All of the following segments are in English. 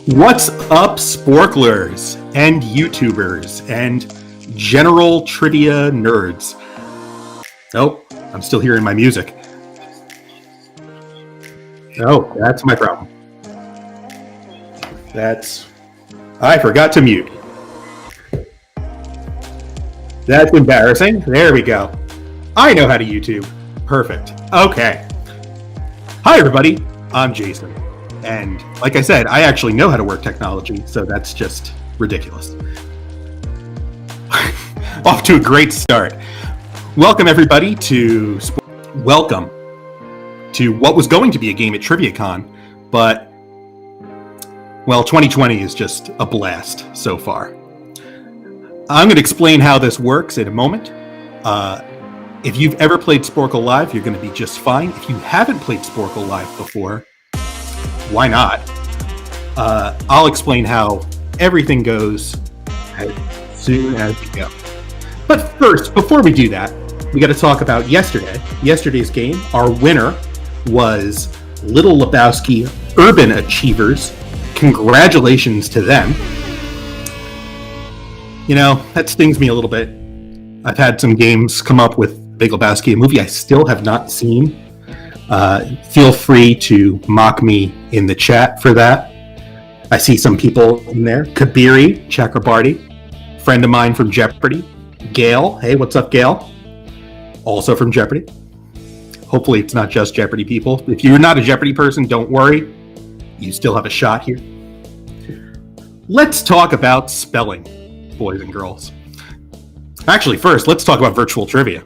What's up, Sporklers and YouTubers and general trivia nerds? Oh, I'm still hearing my music. Oh, that's my problem. I forgot to mute. That's embarrassing. There we go. I know how to YouTube. Perfect. Okay. Hi, everybody. I'm Jason. And like I said, I actually know how to work technology, so that's just ridiculous. Off to a great start. Welcome, everybody, to what was going to be a game at TriviaCon, but, well, 2020 is just a blast so far. I'm going to explain how this works in a moment. If you've ever played Sporcle Live, you're going to be just fine. If you haven't played Sporcle Live before, why not? I'll explain how everything goes as soon as we go. But first, before we do that, we got to talk about yesterday's game. Our winner was Little Lebowski Urban Achievers. Congratulations to them. You know, that stings me a little bit. I've had some games come up with Big Lebowski, a movie I still have not seen. Feel free to mock me in the chat for that. I see some people in there. Kabiri Chakrabarty, friend of mine from Jeopardy. Gail, hey, what's up, Gail? Also from Jeopardy. Hopefully it's not just Jeopardy people. If you're not a Jeopardy person, don't worry. You still have a shot here. Let's talk about spelling, boys and girls. Actually, first, let's talk about virtual trivia.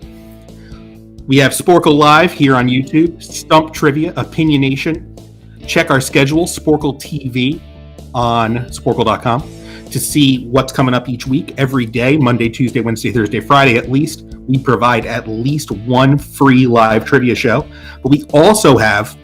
We have Sporcle Live here on YouTube, Stump Trivia, Opinionation. Check our schedule, Sporcle TV, on Sporcle.com to see what's coming up each week. Every day, Monday, Tuesday, Wednesday, Thursday, Friday at least, we provide at least one free live trivia show. But we also have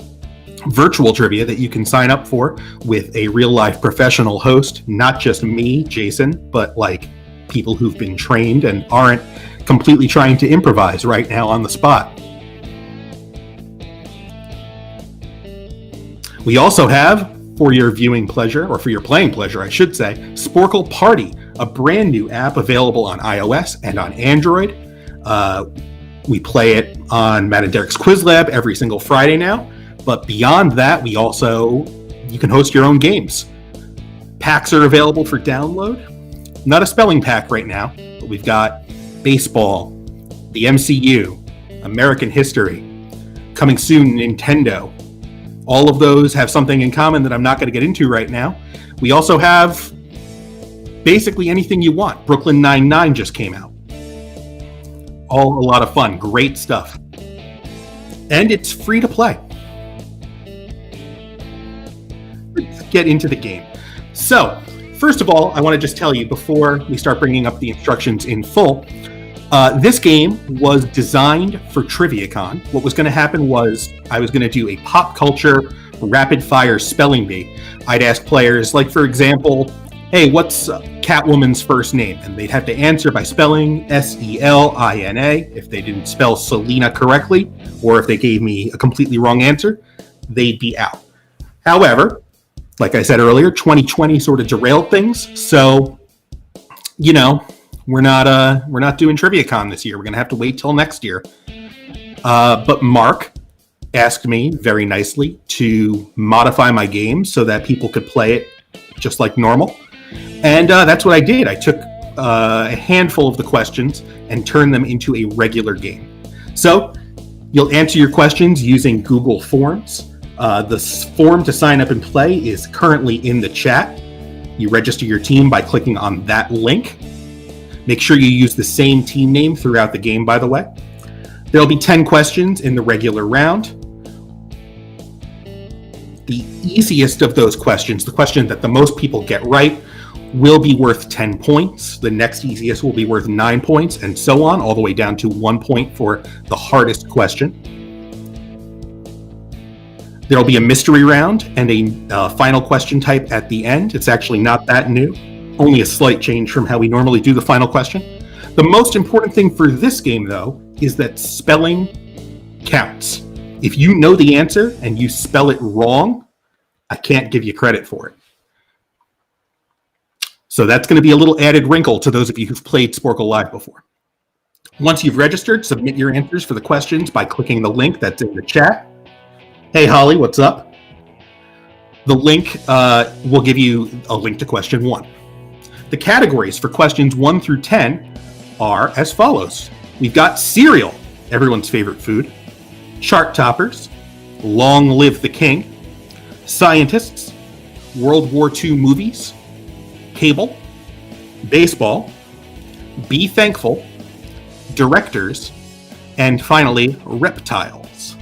virtual trivia that you can sign up for with a real-life professional host, not just me, Jason, but like people who've been trained and aren't completely trying to improvise right now on the spot. We also have, for your viewing pleasure, or for your playing pleasure, I should say, Sporcle Party, a brand new app available on iOS and on Android. We play it on Matt and Derek's Quiz Lab every single Friday now. But beyond that, you can host your own games. Packs are available for download. Not a spelling pack right now, but we've got baseball, the MCU, American history, coming soon, Nintendo. All of those have something in common that I'm not going to get into right now. We also have basically anything you want. Brooklyn Nine-Nine just came out. All a lot of fun, great stuff. And it's free to play. Let's get into the game. So, first of all, I want to just tell you before we start bringing up the instructions in full, this game was designed for TriviaCon. What was going to happen was I was going to do a pop culture rapid fire spelling bee. I'd ask players, like, for example, hey, what's Catwoman's first name? And they'd have to answer by spelling Selina. If they didn't spell Selena correctly, or if they gave me a completely wrong answer, they'd be out. However, like I said earlier, 2020 sort of derailed things. So, you know, we're not doing TriviaCon this year. We're going to have to wait till next year. But Mark asked me very nicely to modify my game so that people could play it just like normal. And that's what I did. I took a handful of the questions and turned them into a regular game. So you'll answer your questions using Google Forms. The form to sign up and play is currently in the chat. You register your team by clicking on that link. Make sure you use the same team name throughout the game, by the way. There'll be 10 questions in the regular round. The easiest of those questions, the question that the most people get right, will be worth 10 points. The next easiest will be worth 9 points, and so on, all the way down to 1 point for the hardest question. There'll be a mystery round and a final question type at the end. It's actually not that new. Only a slight change from how we normally do the final question. The most important thing for this game, though, is that spelling counts. If you know the answer and you spell it wrong, I can't give you credit for it. So that's going to be a little added wrinkle to those of you who've played Sporcle Live before. Once you've registered, submit your answers for the questions by clicking the link that's in the chat. Hey, Holly, what's up? The link will give you a link to question 1. The categories for questions 1 through 10 are as follows. We've got cereal, everyone's favorite food, chart toppers, long live the king, scientists, World War II movies, cable, baseball, be thankful, directors, and finally, reptiles.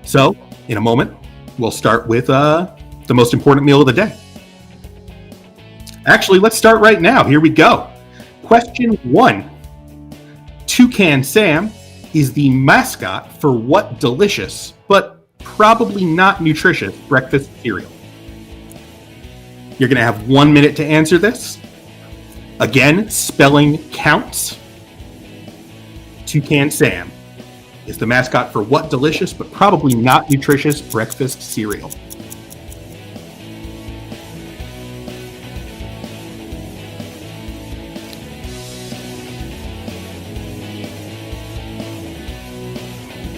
So, in a moment, we'll start with the most important meal of the day. Actually, let's start right now. Here we go. Question 1. Toucan Sam is the mascot for what delicious, but probably not nutritious, breakfast cereal? You're going to have 1 minute to answer this. Again, spelling counts. Toucan Sam is the mascot for what delicious, but probably not nutritious, breakfast cereal?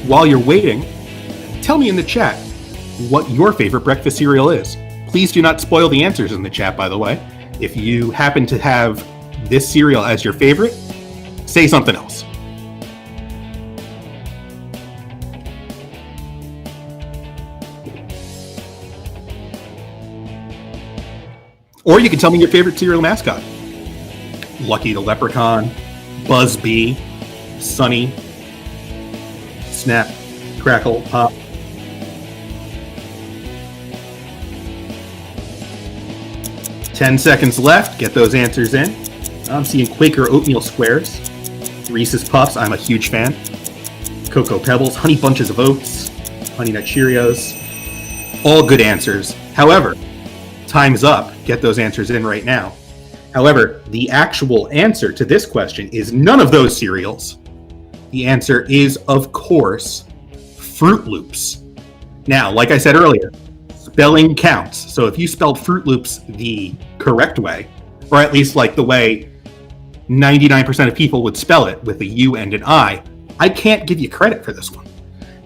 While you're waiting, tell me in the chat what your favorite breakfast cereal is. Please do not spoil the answers in the chat, by the way. If you happen to have this cereal as your favorite, say something else. Or you can tell me your favorite cereal mascot. Lucky the Leprechaun, Buzz Bee, Sunny, Snap, Crackle, Pop. Ten seconds left. Get those answers in. I'm seeing Quaker Oatmeal Squares, Reese's Puffs, I'm a huge fan, Cocoa Pebbles, Honey Bunches of Oats, Honey Nut Cheerios. All good answers. However, time's up. Get those answers in right now. However, the actual answer to this question is none of those cereals. The answer is, of course, Fruit Loops. Now, like I said earlier, spelling counts. So if you spelled Fruit Loops the correct way, or at least like the way 99% of people would spell it with a U and an I can't give you credit for this one.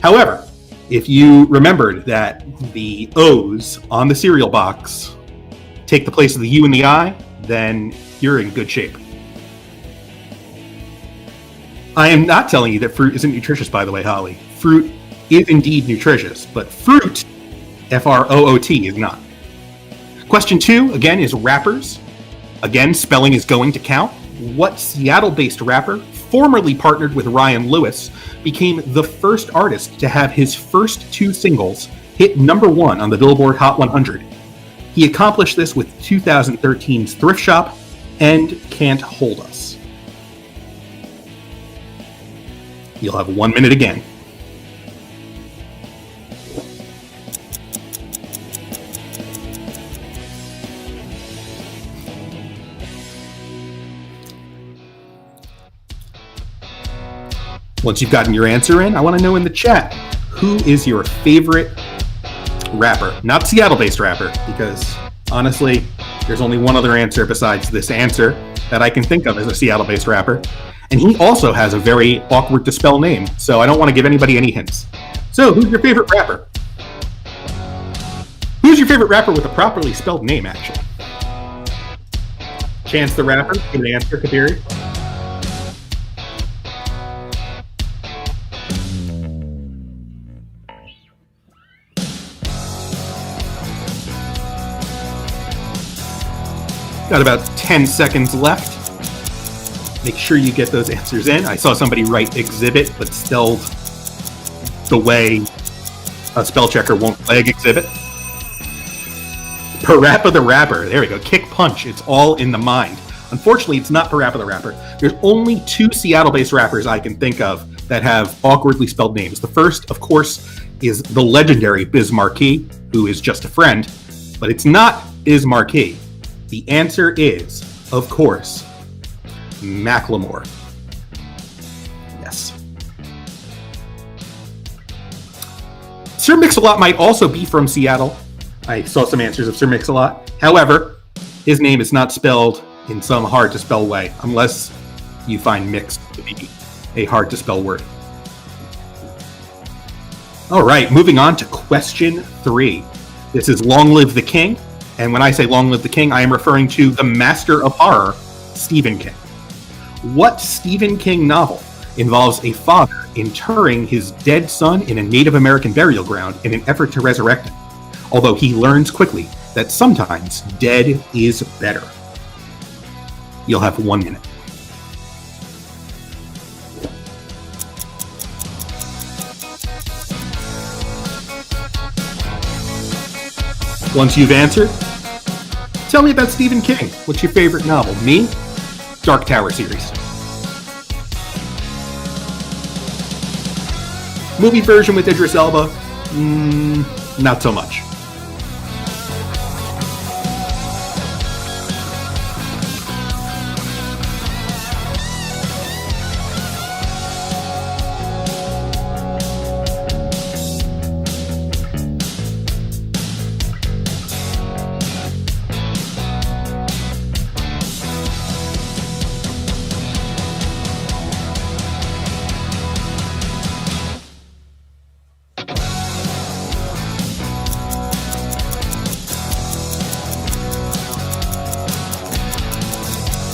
However, if you remembered that the O's on the cereal box take the place of the U and the I, then you're in good shape. I am not telling you that fruit isn't nutritious, by the way, Holly. Fruit is indeed nutritious, but fruit, F-R-O-O-T, is not. Question 2, again, is rappers. Again, spelling is going to count. What Seattle-based rapper, formerly partnered with Ryan Lewis, became the first artist to have his first 2 singles hit number 1 on the Billboard Hot 100? He accomplished this with 2013's Thrift Shop and Can't Hold Us. You'll have 1 minute again. Once you've gotten your answer in, I want to know in the chat, who is your favorite rapper? Not Seattle-based rapper, because honestly, there's only one other answer besides this answer that I can think of as a Seattle-based rapper. And he also has a very awkward to spell name, so I don't want to give anybody any hints. So, who's your favorite rapper? Who's your favorite rapper with a properly spelled name, actually? Chance the Rapper, good answer, Kabiri. Got about 10 seconds left. Make sure you get those answers in. I saw somebody write exhibit, but spelled the way a spell checker won't flag exhibit. Parappa the Rapper. There we go. Kick Punch. It's all in the mind. Unfortunately, it's not Parappa the Rapper. There's only 2 Seattle-based rappers I can think of that have awkwardly spelled names. The first, of course, is the legendary Biz Markie, who is just a friend, but it's not Biz Markie. The answer is, of course, Macklemore. Yes. Sir Mix-a-Lot might also be from Seattle. I saw some answers of Sir Mix-a-Lot. However, His name is not spelled in some hard-to-spell way, unless you find mixed to be a hard-to-spell word. All right, moving on to question 3. This is Long Live the King, and when I say Long Live the King, I am referring to the master of horror, Stephen King. What Stephen King novel involves a father interring his dead son in a Native American burial ground in an effort to resurrect him, although he learns quickly that sometimes dead is better? You'll have 1 minute. Once you've answered, tell me about Stephen King. What's your favorite novel? Me? Dark Tower series. Movie version with Idris Elba? Not so much.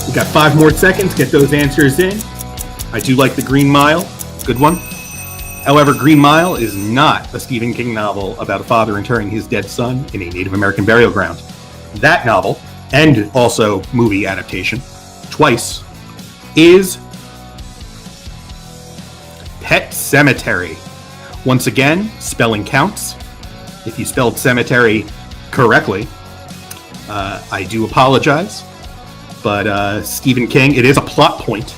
We got 5 more seconds. Get those answers in. I do like The Green Mile. Good one. However, Green Mile is not a Stephen King novel about a father interring his dead son in a Native American burial ground. That novel, and also movie adaptation, twice, is Pet Sematary. Once again, spelling counts. If you spelled cemetery correctly, I do apologize. But Stephen King, it is a plot point,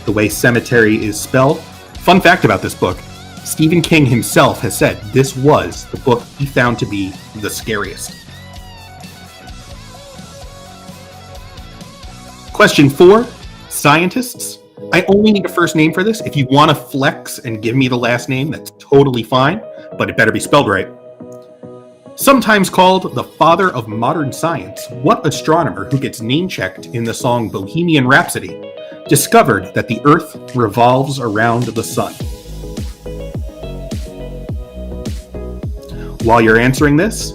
the way cemetery is spelled. Fun fact about this book, Stephen King himself has said this was the book he found to be the scariest. Question 4, scientists. I only need a first name for this. If you want to flex and give me the last name, that's totally fine, but it better be spelled right. Sometimes called the father of modern science, what astronomer who gets name-checked in the song Bohemian Rhapsody discovered that the Earth revolves around the sun? While you're answering this,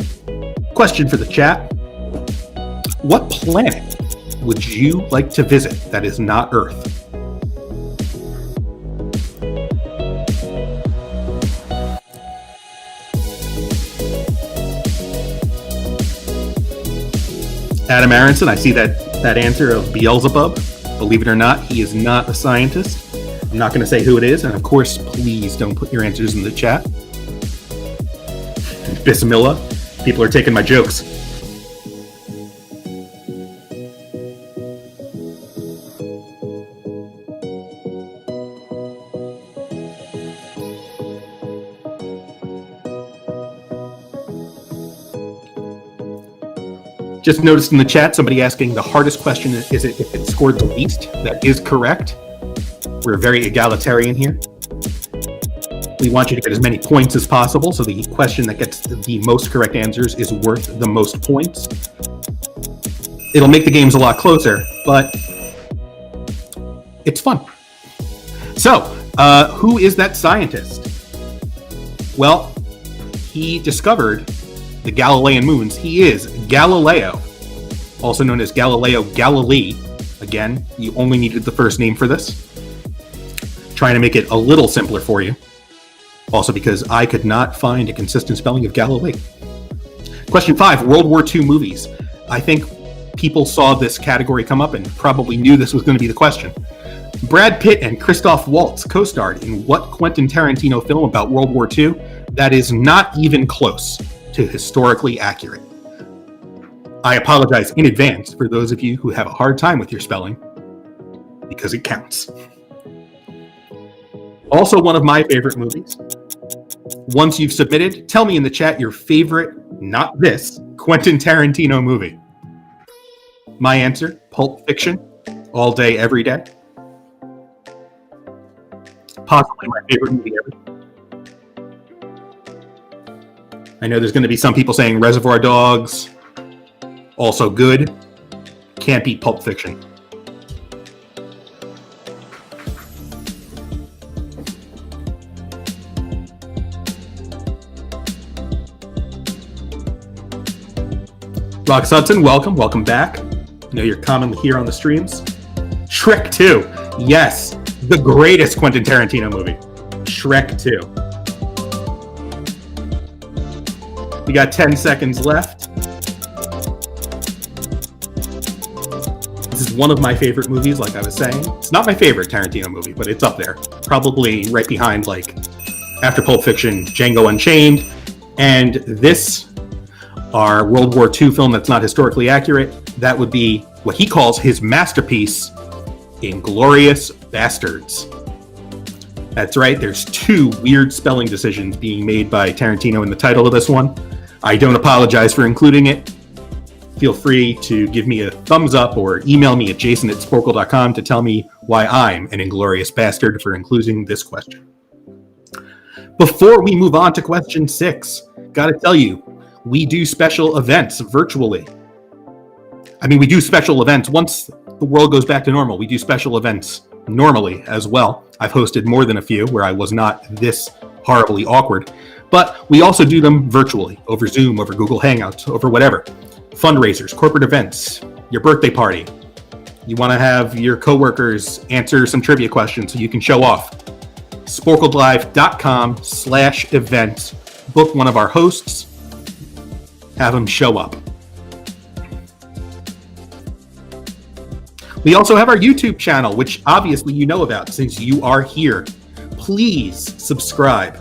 question for the chat. What planet would you like to visit that is not Earth? Adam Aronson, I see that answer of Beelzebub. Believe it or not, he is not a scientist. I'm not going to say who it is, and of course, please don't put your answers in the chat. Bismillah, people are taking my jokes. Just noticed in the chat somebody asking the hardest question is it if it scored the least. That is correct. We're very egalitarian here. We want you to get as many points as possible, so the question that gets the most correct answers is worth the most points. It'll make the games a lot closer, but it's fun. So, who is that scientist? Well, he discovered the Galilean moons. He is Galileo, also known as Galileo Galilei. Again, you only needed the first name for this. Trying to make it a little simpler for you. Also because I could not find a consistent spelling of Galilee. Question 5, World War II movies. I think people saw this category come up and probably knew this was going to be the question. Brad Pitt and Christoph Waltz co-starred in what Quentin Tarantino film about World War II that is not even close to historically accurate? I apologize in advance for those of you who have a hard time with your spelling, because it counts. Also one of my favorite movies. Once you've submitted, tell me in the chat your favorite, not this, Quentin Tarantino movie. My answer, Pulp Fiction, all day, every day. Possibly my favorite movie ever. I know there's going to be some people saying Reservoir Dogs, also good. can't beat Pulp Fiction. Rox Hudson, welcome back. I know you're commonly here on the streams. Shrek 2. Yes, the greatest Quentin Tarantino movie. Shrek 2. We got 10 seconds left. This is one of my favorite movies, like I was saying. It's not my favorite Tarantino movie, but it's up there. Probably right behind, like, after Pulp Fiction, Django Unchained. And this, our World War II film that's not historically accurate, that would be what he calls his masterpiece, Inglourious Basterds. That's right, there's 2 weird spelling decisions being made by Tarantino in the title of this one. I don't apologize for including it. Feel free to give me a thumbs up or email me at jason@sporcle.com to tell me why I'm an inglorious bastard for including this question. Before we move on to question 6, gotta tell you, we do special events virtually. I mean, we do special events once the world goes back to normal. We do special events normally as well. I've hosted more than a few where I was not this horribly awkward, but we also do them virtually, over Zoom, over Google Hangouts, over whatever. Fundraisers, corporate events, your birthday party. You want to have your coworkers answer some trivia questions so you can show off. sporklelive.com/events. Book one of our hosts. Have them show up. We also have our YouTube channel, which obviously you know about since you are here. Please subscribe,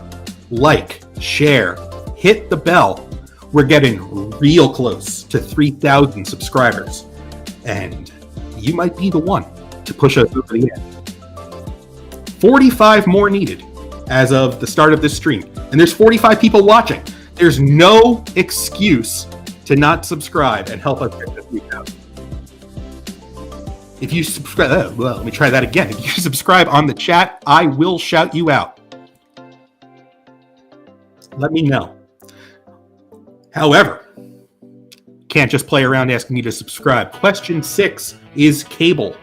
like, share, hit the bell. We're getting real close to 3,000 subscribers, and you might be the one to push us over the edge. 45 more needed as of the start of this stream, and there's 45 people watching. There's no excuse to not subscribe and help us get to 3,000. If you subscribe, well, let me try that again. If you subscribe on the chat, I will shout you out. Let me know. However, can't just play around asking you to subscribe. Question 6 is cable.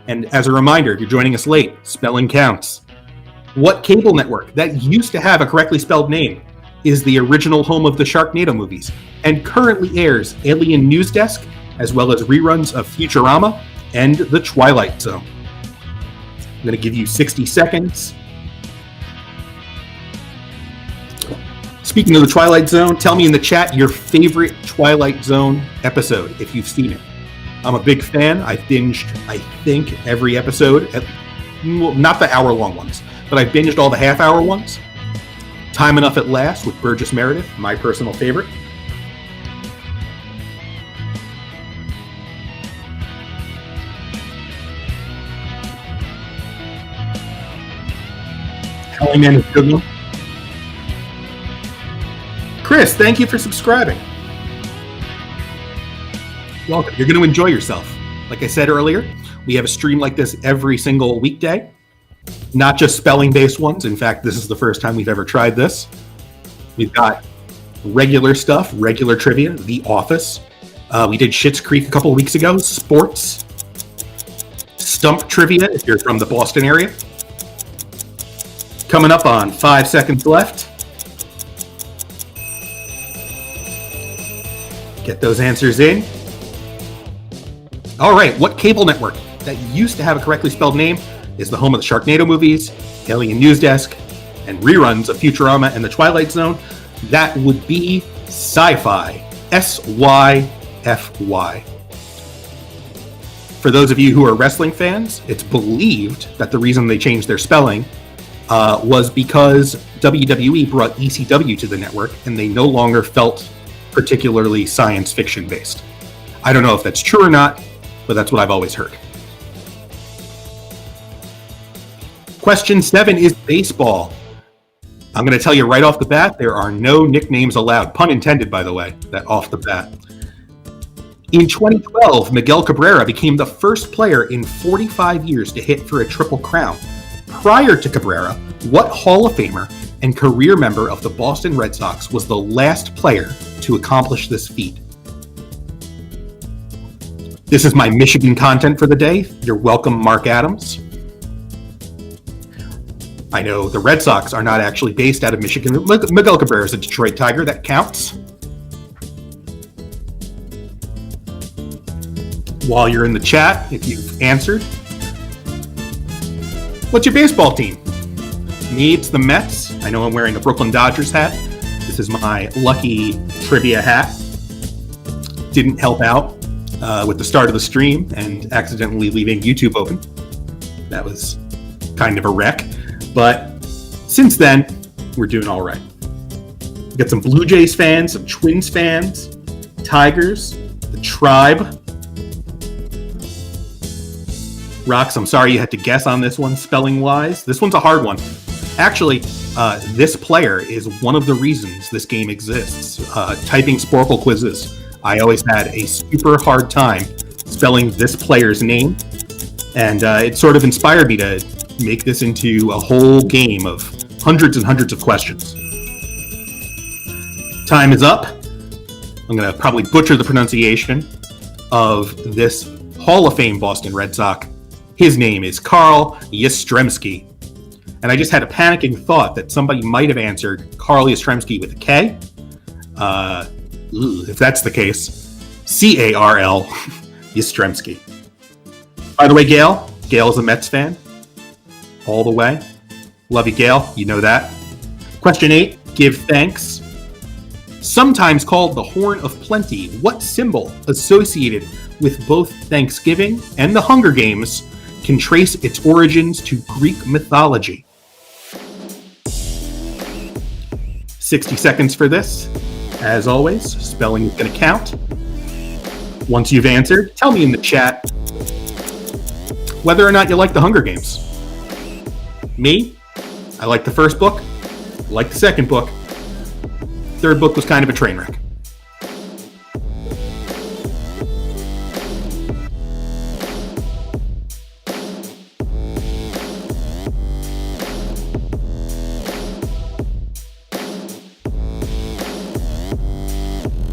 And as a reminder, if you're joining us late, spelling counts. What cable network that used to have a correctly spelled name is the original home of the Sharknado movies and currently airs Alien News Desk as well as reruns of Futurama and The Twilight Zone? I'm going to give you 60 seconds. Speaking of The Twilight Zone, tell me in the chat your favorite Twilight Zone episode, if you've seen it. I'm a big fan. I binged, I think, every episode. Well, not the hour-long ones, but I binged all the half-hour ones. Time Enough at Last with Burgess Meredith, my personal favorite. Man is good one. Chris, thank you for subscribing. Welcome. You're going to enjoy yourself. Like I said earlier, we have a stream like this every single weekday, not just spelling-based ones. In fact, this is the first time we've ever tried this. We've got regular stuff, regular trivia, The Office. We did Schitt's Creek a couple of weeks ago, sports, stump trivia if you're from the Boston area. Coming up on 5 seconds left. Get those answers in. All right, what cable network that used to have a correctly spelled name is the home of the Sharknado movies, Alien News Desk, and reruns of Futurama and The Twilight Zone? That would be Sci-Fi. SYFY. For those of you who are wrestling fans, it's believed that the reason they changed their spelling was because WWE brought ECW to the network and they no longer felt particularly science fiction based. I don't know if that's true or not, but that's what I've always heard. Question 7 is baseball. I'm going to tell you right off the bat, there are no nicknames allowed. Pun intended, by the way, that off the bat. In 2012, Miguel Cabrera became the first player in 45 years to hit for a Triple Crown. Prior to Cabrera, what Hall of Famer and career member of the Boston Red Sox was the last player to accomplish this feat? This is my Michigan content for the day. You're welcome, Mark Adams. I know the Red Sox are not actually based out of Michigan. Miguel Cabrera is a Detroit Tiger. That counts. While you're in the chat, if you've answered, what's your baseball team? Me, it's the Mets. I know I'm wearing a Brooklyn Dodgers hat. This is my lucky trivia hat. Didn't help out with the start of the stream and accidentally leaving YouTube open. That was kind of a wreck. But since then, we're doing all right. We got some Blue Jays fans, some Twins fans, Tigers, the Tribe. Rox, I'm sorry you had to guess on this one spelling-wise. This one's a hard one. Actually, this player is one of the reasons this game exists. Typing Sporcle quizzes, I always had a super hard time spelling this player's name, and it sort of inspired me to make this into a whole game of hundreds and hundreds of questions. Time is up. I'm going to probably butcher the pronunciation of this Hall of Fame Boston Red Sox. His name is Carl Yastrzemski. And I just had a panicking thought that somebody might have answered Carl Yastrzemski with a K. If that's the case, C-A-R-L Yastrzemski. By the way, Gail is a Mets fan. All the way. Love you, Gail. You know that. Question 8, give thanks. Sometimes called the Horn of Plenty, what symbol associated with both Thanksgiving and the Hunger Games can trace its origins to Greek mythology? 60 seconds for this. As always, spelling is going to count. Once you've answered, tell me in the chat whether or not you like the Hunger Games. Me, I like the first book, I like the second book. Third book was kind of a train wreck.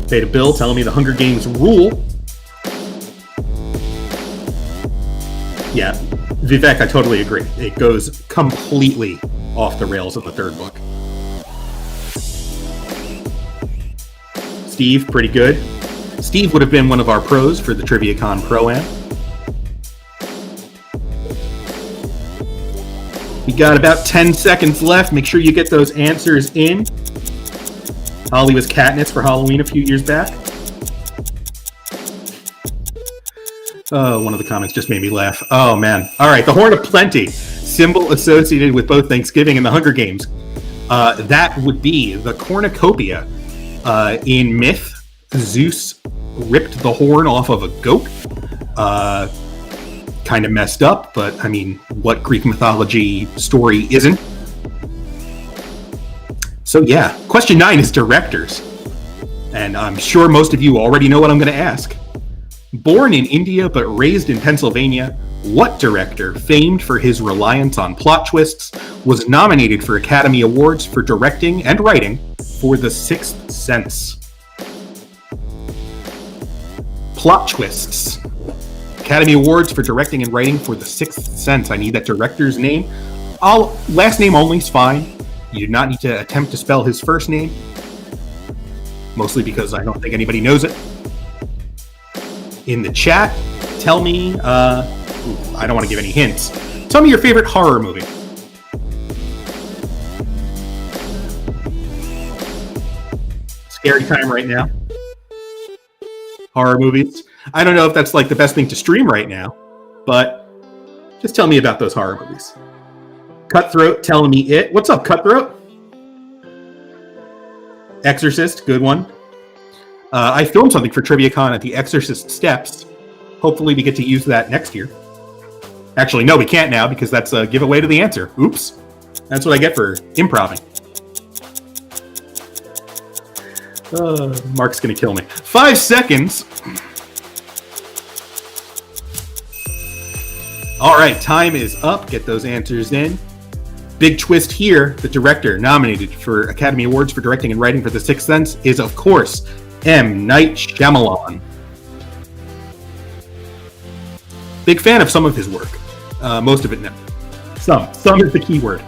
Beta Bill telling me the Hunger Games rule. Yeah, Vivek, I totally agree. It goes completely off the rails in the third book. Steve, pretty good. Steve would have been one of our pros for the TriviaCon Pro-Am. We got about 10 seconds left. Make sure you get those answers in. Holly was Katniss for Halloween a few years back. One of the comments just made me laugh. Oh, man. All right, the Horn of Plenty, symbol associated with both Thanksgiving and the Hunger Games. That would be the cornucopia. In myth, Zeus ripped the horn off of a goat. Kind of messed up, but I mean, what Greek mythology story isn't? So yeah, question 9 is directors. And I'm sure most of you already know what I'm going to ask. Born in India but raised in Pennsylvania, what director, famed for his reliance on plot twists, was nominated for Academy Awards for directing and writing for The Sixth Sense? Plot twists. Academy Awards for directing and writing for The Sixth Sense. I need that director's name. Last name only is fine. You do not need to attempt to spell his first name. Mostly because I don't think anybody knows it. In the chat, tell me, I don't want to give any hints. Tell me your favorite horror movie. Scary time right now. Horror movies. I don't know if that's like the best thing to stream right now, but just tell me about those horror movies. Cutthroat telling me it. What's up, Cutthroat? Exorcist, good one. I filmed something for TriviaCon at the Exorcist Steps. Hopefully we get to use that next year. Actually, no, we can't now because that's a giveaway to the answer. Oops. That's what I get for improving. Mark's going to kill me. 5 seconds. All right, time is up. Get those answers in. Big twist here. The director nominated for Academy Awards for directing and writing for The Sixth Sense is, of course, M. Night Shyamalan. Big fan of some of his work. Most of it, no. Some is the key word.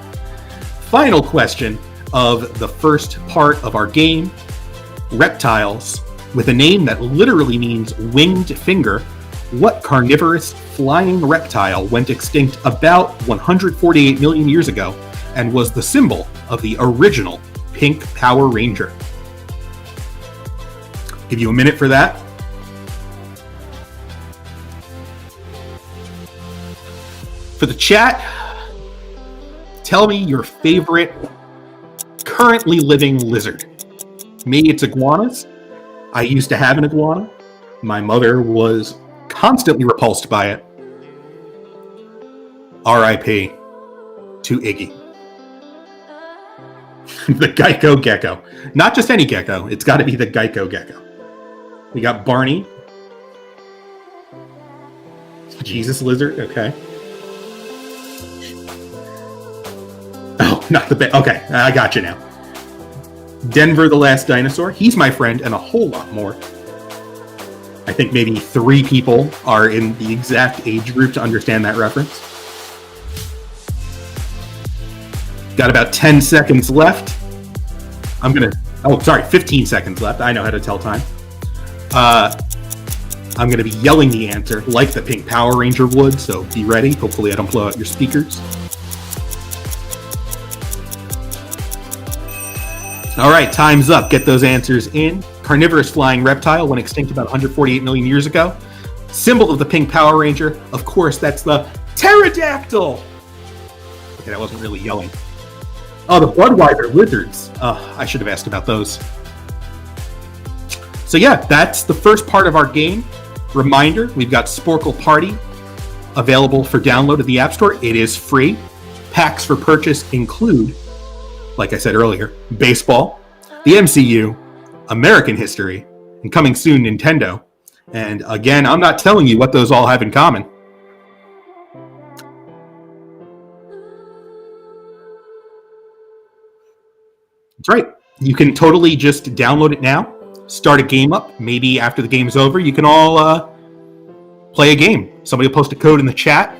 Final question of the first part of our game. Reptiles. With a name that literally means winged finger, what carnivorous flying reptile went extinct about 148 million years ago and was the symbol of the original Pink Power Ranger? Give you a minute for that. For the chat, tell me your favorite currently living lizard. Me, it's iguanas. I used to have an iguana. My mother was constantly repulsed by it. R.I.P. to Iggy. The Geico gecko. Not just any gecko. It's got to be the Geico gecko. We got Barney. Jesus lizard. Okay. Oh, not the best. Okay, I got you now. Denver the Last Dinosaur. He's my friend, and a whole lot more. I think maybe 3 people are in the exact age group to understand that reference. Got about 10 seconds left. 15 seconds left. I know how to tell time. I'm going to be yelling the answer like the Pink Power Ranger would, so be ready. Hopefully I don't blow out your speakers. All right, time's up. Get those answers in. Carnivorous flying reptile went extinct about 148 million years ago. Symbol of the Pink Power Ranger. Of course, that's the pterodactyl. Okay, that wasn't really yelling. Oh, the Budweiser lizards. I should have asked about those. So yeah, that's the first part of our game. Reminder, we've got Sporcle Party available for download at the App Store. It is free. Packs for purchase include, like I said earlier, baseball, the MCU, American history, and coming soon, Nintendo. And again, I'm not telling you what those all have in common. That's right. You can totally just download it now, start a game up. Maybe after the game's over, you can all play a game. Somebody will post a code in the chat.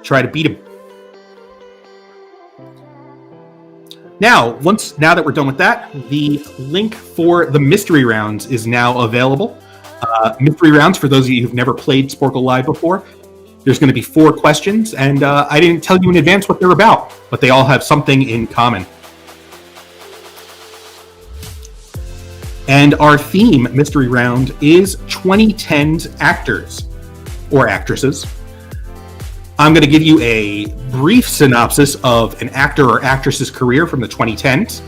Try to beat him. Now that we're done with that, the link for the mystery rounds is now available. Mystery rounds, for those of you who've never played Sporcle Live before, there's going to be 4 questions, and I didn't tell you in advance what they're about, but they all have something in common. And our theme mystery round is 2010s actors or actresses. I'm going to give you a brief synopsis of an actor or actress's career from the 2010s,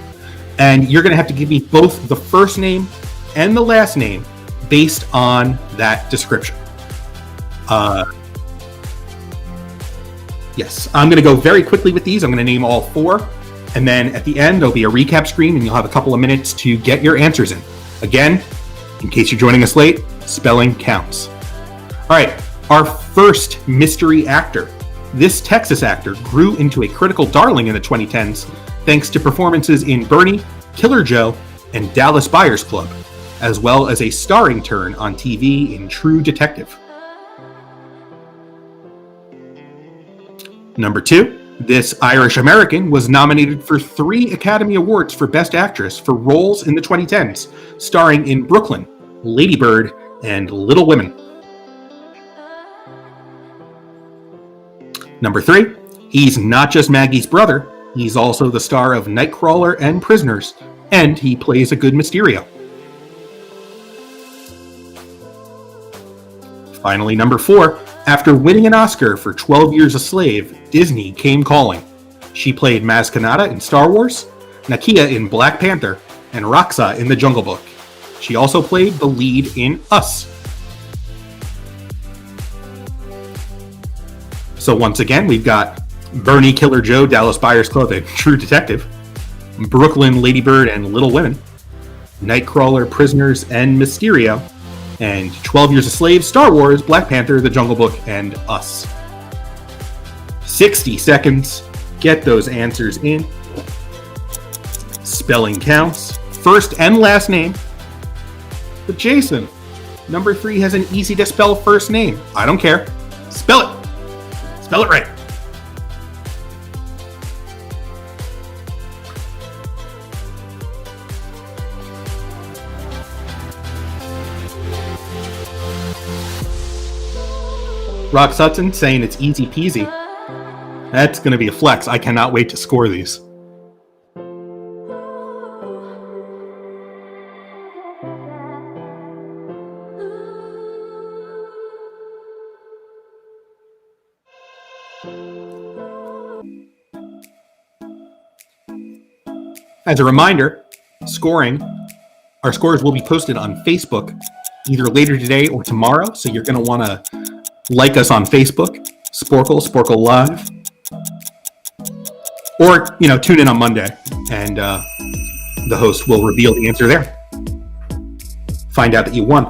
and you're going to have to give me both the first name and the last name based on that description. Yes, I'm going to go very quickly with these. I'm going to name all 4, and then at the end, there'll be a recap screen, and you'll have a couple of minutes to get your answers in. Again, in case you're joining us late, spelling counts. All right. Our first mystery actor. This Texas actor grew into a critical darling in the 2010s thanks to performances in Bernie, Killer Joe, and Dallas Buyers Club, as well as a starring turn on TV in True Detective. Number 2, this Irish American was nominated for 3 Academy Awards for Best Actress for roles in the 2010s, starring in Brooklyn, Lady Bird, and Little Women. Number 3, he's not just Maggie's brother, he's also the star of Nightcrawler and Prisoners, and he plays a good Mysterio. Finally, number 4, after winning an Oscar for 12 Years a Slave, Disney came calling. She played Maz Kanata in Star Wars, Nakia in Black Panther, and Roxa in The Jungle Book. She also played the lead in Us. So once again, we've got Bernie, Killer Joe, Dallas Buyers Club, and True Detective, Brooklyn, Lady Bird, and Little Women, Nightcrawler, Prisoners, and Mysterio, and 12 Years a Slave, Star Wars, Black Panther, The Jungle Book, and Us. 60 seconds. Get those answers in. Spelling counts. First and last name. But Jason, number 3 has an easy to spell first name. I don't care. Spell it. Spell it right. Rock Sutton saying it's easy peasy. That's going to be a flex. I cannot wait to score these. As a reminder, our scores will be posted on Facebook either later today or tomorrow. So you're going to want to like us on Facebook, Sporcle Live, or tune in on Monday, and the host will reveal the answer there. Find out that you won.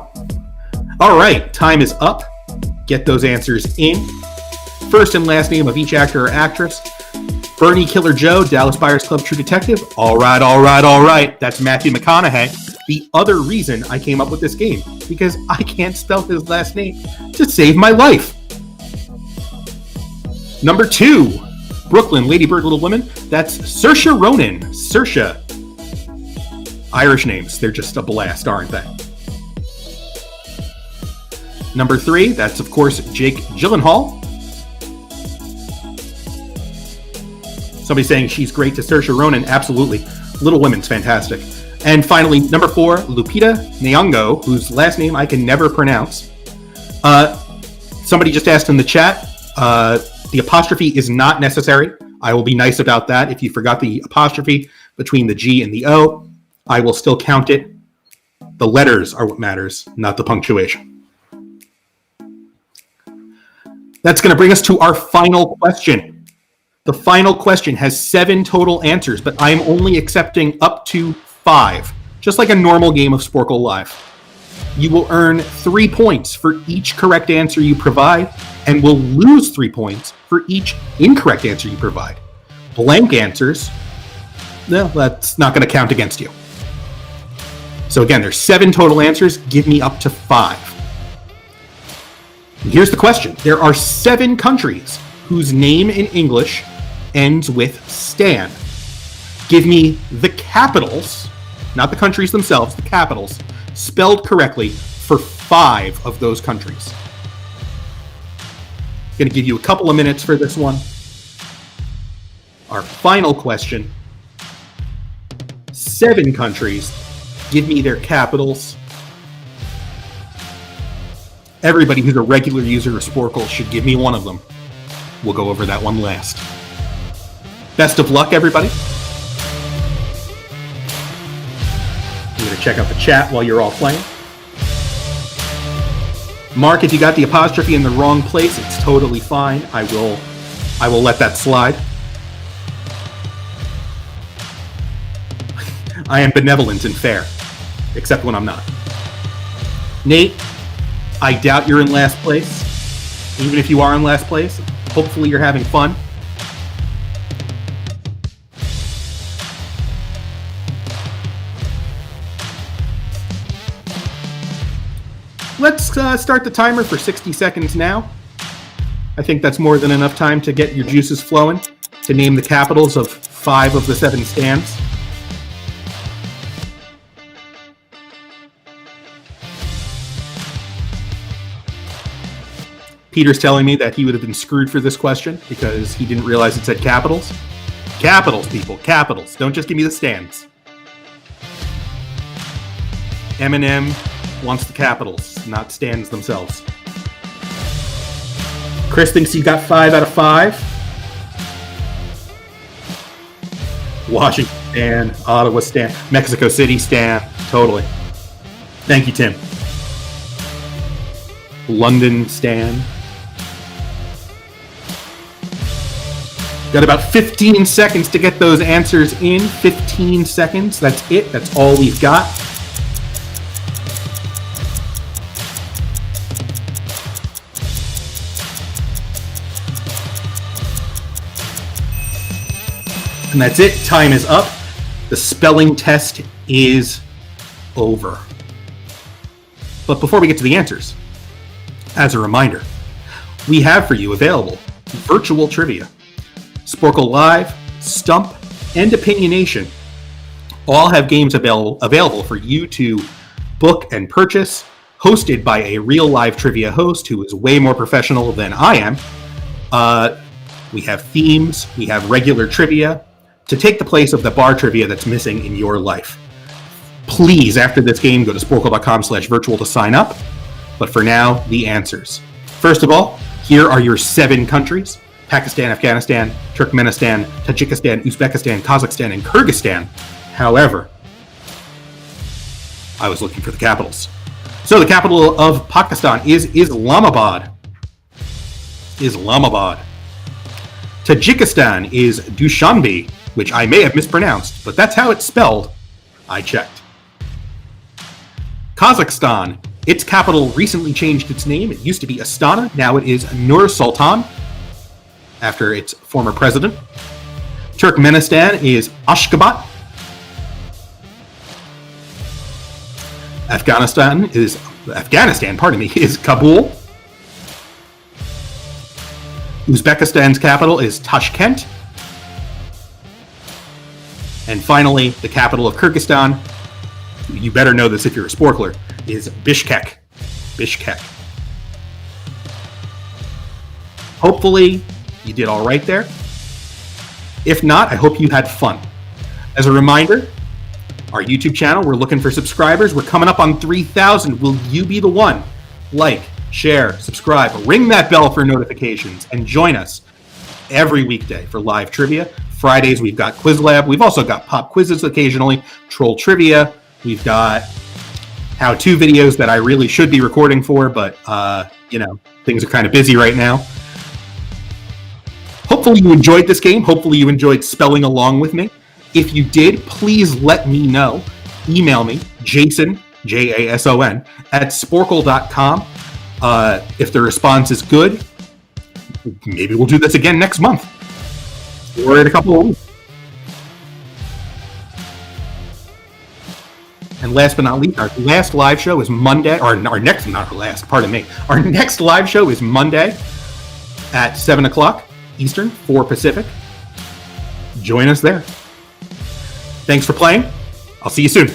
All right, time is up. Get those answers in. First and last name of each actor or actress. Bernie Killer Joe, Dallas Buyers Club True Detective. All right. That's Matthew McConaughey. The other reason I came up with this game, because I can't spell his last name to save my life. Number 2, Brooklyn, Lady Bird, Little Women. That's Saoirse Ronan. Saoirse. Irish names. They're just a blast, aren't they? Number 3, that's of course Jake Gyllenhaal. Somebody saying she's great to Saoirse Ronan. Absolutely. Little Women's fantastic. And finally, number 4, Lupita Nyong'o, whose last name I can never pronounce. Somebody just asked in the chat, the apostrophe is not necessary. I will be nice about that. If you forgot the apostrophe between the G and the O, I will still count it. The letters are what matters, not the punctuation. That's going to bring us to our final question. The final question has 7 total answers, but I am only accepting up to 5, just like a normal game of Sporcle Live. You will earn 3 points for each correct answer you provide, and will lose 3 points for each incorrect answer you provide. Blank answers, no, that's not going to count against you. So again, there's 7 total answers. Give me up to 5. And here's the question. There are 7 countries whose name in English ends with Stan. Give me the capitals, not the countries themselves, the capitals, spelled correctly for 5 of those countries. Going to give you a couple of minutes for this one. Our final question. 7 countries. Give me their capitals. Everybody who's a regular user of Sporcle should give me one of them. We'll go over that one last. Best of luck, everybody. I'm going to check out the chat while you're all playing. Mark, if you got the apostrophe in the wrong place, it's totally fine. I will let that slide. I am benevolent and fair, except when I'm not. Nate, I doubt you're in last place. Even if you are in last place, hopefully you're having fun. Let's start the timer for 60 seconds now. I think that's more than enough time to get your juices flowing, to name the capitals of 5 of the 7 stands. Peter's telling me that he would have been screwed for this question because he didn't realize it said capitals. Capitals, people, capitals. Don't just give me the stands. Eminem wants the capitals, not stands themselves. Chris thinks he got 5 out of 5. Washington stand, Ottawa stand, Mexico City stand, totally. Thank you, Tim. London stand. Got about 15 seconds to get those answers in. 15 seconds, that's it, that's all we've got. And that's it. Time is up. The spelling test is over. But before we get to the answers, as a reminder, we have for you available virtual trivia, Sporcle Live, Stump, and Opinionation all have games available for you to book and purchase, hosted by a real live trivia host who is way more professional than I am. We have themes, we have regular trivia to take the place of the bar trivia that's missing in your life. Please, after this game, go to sporcle.com/virtual to sign up. But for now, the answers. First of all, here are your 7 countries: Pakistan, Afghanistan, Turkmenistan, Tajikistan, Uzbekistan, Kazakhstan, and Kyrgyzstan. However, I was looking for the capitals. So the capital of Pakistan is Islamabad. Tajikistan is Dushanbe, which I may have mispronounced, but that's how it's spelled. I checked. Kazakhstan, its capital recently changed its name. It used to be Astana. Now it is Nur Sultan, after its former president. Turkmenistan is Ashgabat. Afghanistan is Kabul. Uzbekistan's capital is Tashkent. And finally, the capital of Kyrgyzstan, you better know this if you're a Sporkler, is Bishkek. Hopefully, you did all right there. If not, I hope you had fun. As a reminder, our YouTube channel, we're looking for subscribers. We're coming up on 3,000. Will you be the one? Like, share, subscribe, ring that bell for notifications, and join us every weekday for live trivia. Fridays, we've got Quiz Lab. We've also got pop quizzes occasionally, troll trivia. We've got how-to videos that I really should be recording for, but, things are kind of busy right now. Hopefully you enjoyed this game. Hopefully you enjoyed spelling along with me. If you did, please let me know. Email me, Jason, Jason, at sporcle.com. If the response is good, maybe we'll do this again next month or in a couple of weeks. And last but not least, our last live show is Monday, or our next, not our last, pardon me. Our next live show is Monday at 7 o'clock Eastern, 4 Pacific. Join us there. Thanks for playing. I'll see you soon.